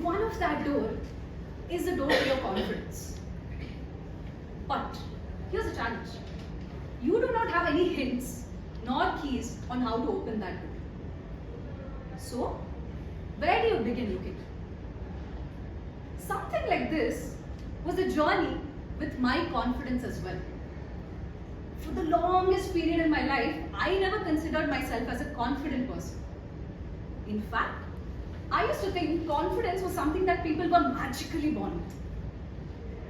And one of that door is the door to your confidence. But here's the challenge. You do not have any hints nor keys on how to open that door. So, where do you begin looking? Something like this was a journey with my confidence as well. For the longest period in my life, I never considered myself as a confident person. In fact, I used to think confidence was something that people were magically born with.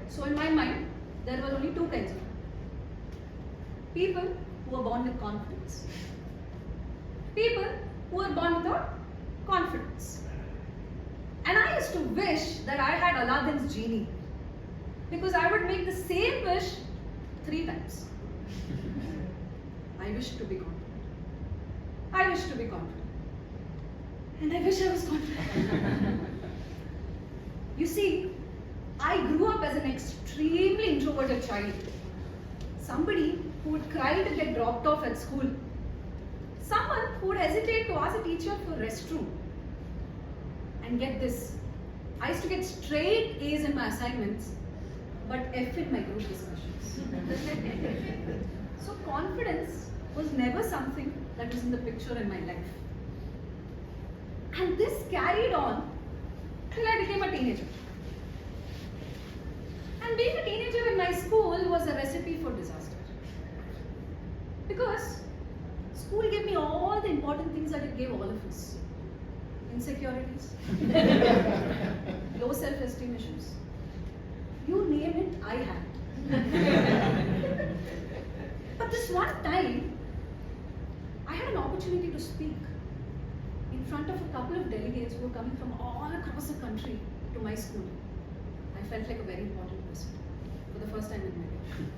So in my mind, there were only two kinds of people. People who were born with confidence. People who were born without confidence. And I used to wish that I had Aladdin's genie, because I would make the same wish 3 times. I wish to be confident. I wish to be confident. And I wish I was confident. You see, I grew up as an extremely introverted child. Somebody who would cry to get dropped off at school. Someone who would hesitate to ask a teacher for restroom. And get this, I used to get straight A's in my assignments, but F in my group discussions. So confidence was never something that was in the picture in my life. And this carried on till I became a teenager. And being a teenager in my school was a recipe for disaster. Because school gave me all the important things that it gave all of us. Insecurities, low self-esteem issues. You name it, I had. But this one time, I had an opportunity to speak in front of a couple of delegates who were coming from all across the country to my school. I felt like a very important person for the first time in my life.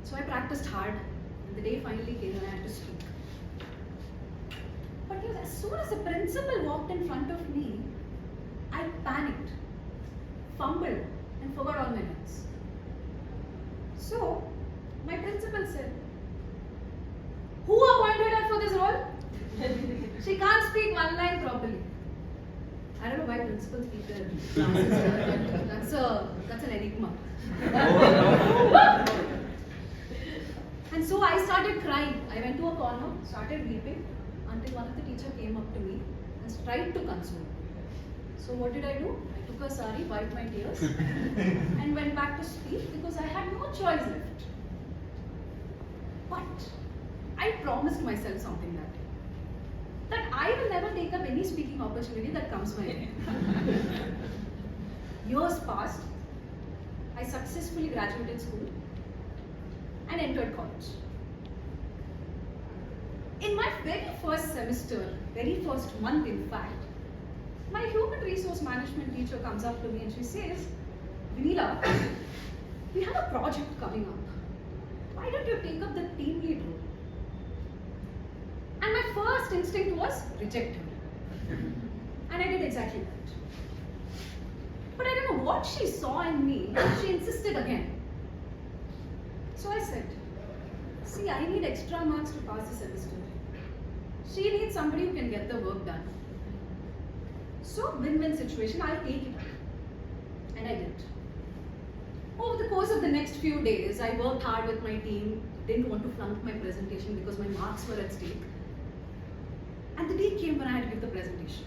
So I practiced hard, and the day finally came and I had to speak. But as soon as the principal walked in front of me, I panicked, fumbled, and forgot all my lines. So, my principal said, "Who appointed her for this role? She can't speak one line properly." I don't know why principals speak their classes, that's an enigma. And so I started crying. I went to a corner, started weeping, until one of the teacher came up to me and tried to console me. So what did I do? I took a sari, wiped my tears, and went back to speak because I had no choice left. But I promised myself something that day, that I will never take up any speaking opportunity that comes my way. Years passed. I successfully graduated school and entered college. In my very first semester, very first month in fact, my human resource management teacher comes up to me and she says, "Vinila, we have a project coming up. Why don't you take up the team lead role?" And my first instinct was reject her. And I did exactly that. But I don't know what she saw in me. She insisted again. So I said, "See, I need extra marks to pass the semester. She needs somebody who can get the work done. So, win-win situation, I'll take it up." And I did. Over the course of the next few days, I worked hard with my team, didn't want to flunk my presentation because my marks were at stake. And the day came when I had to give the presentation.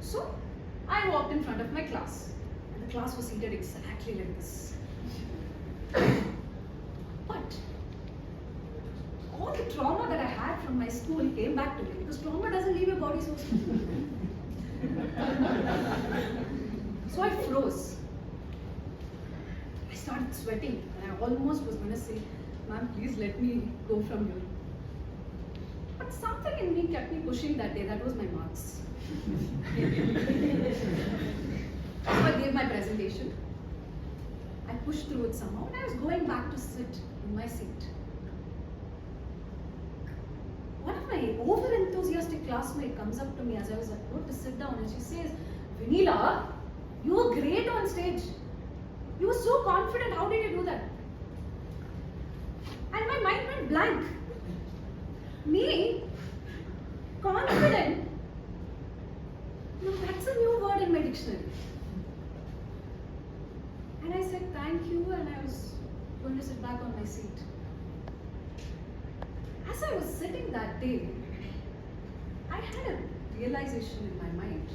So, I walked in front of my class, and the class was seated exactly like this. But all the trauma that I had from my school came back to me, because trauma doesn't leave your body so soon. So I froze. I started sweating, and I almost was going to say, "Ma'am, please let me go from here." But something in me kept me pushing that day. That was my marks. So I gave my presentation. I pushed through it somehow, and I was going back to sit in my seat. One of my over-enthusiastic classmate comes up to me as I was about to sit down, and she says, "Vinila, you were great on stage. You were so confident. How did you do that?" And my mind went blank. Me, confident. Now that's a new word in my dictionary. And I said thank you, and I was going to sit back on my seat. As I was sitting that day, I had a realization in my mind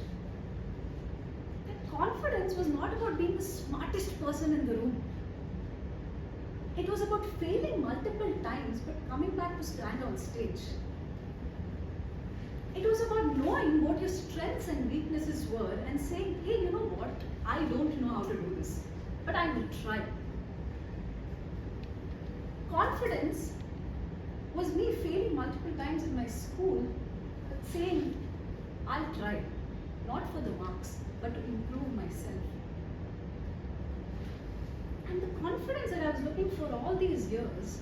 that confidence was not about being the smartest person in the room. It was about failing multiple times but coming back to stand on stage. It was about knowing what your strengths and weaknesses were and saying, hey, you know what? I don't know how to do this, but I will try. Confidence was me failing multiple times in my school, but saying, I'll try, not for the marks, but to improve myself. And the confidence that I was looking for all these years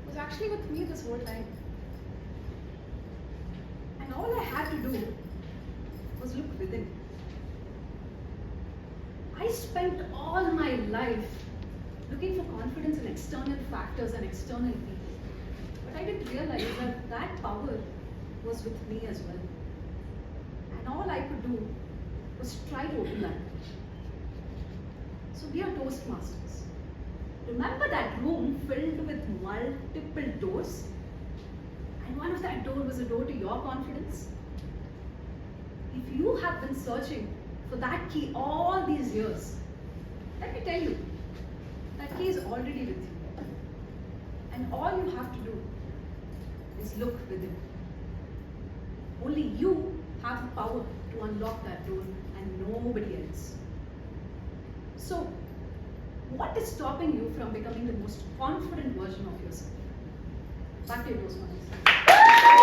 was actually with me this whole time. And all I had to do was look within. I spent all my life looking for confidence in external factors and external people. But I didn't realize that that power was with me as well. And all I could do was try to open that. So dear Toastmasters, remember that room filled with multiple doors? And one of that door was a door to your confidence? If you have been searching for that key all these years, let me tell you, that key is already with you. And all you have to do is look within. Only you have the power to unlock that door and nobody else. So, what is stopping you from becoming the most confident version of yourself? Back to you, Toastmasters.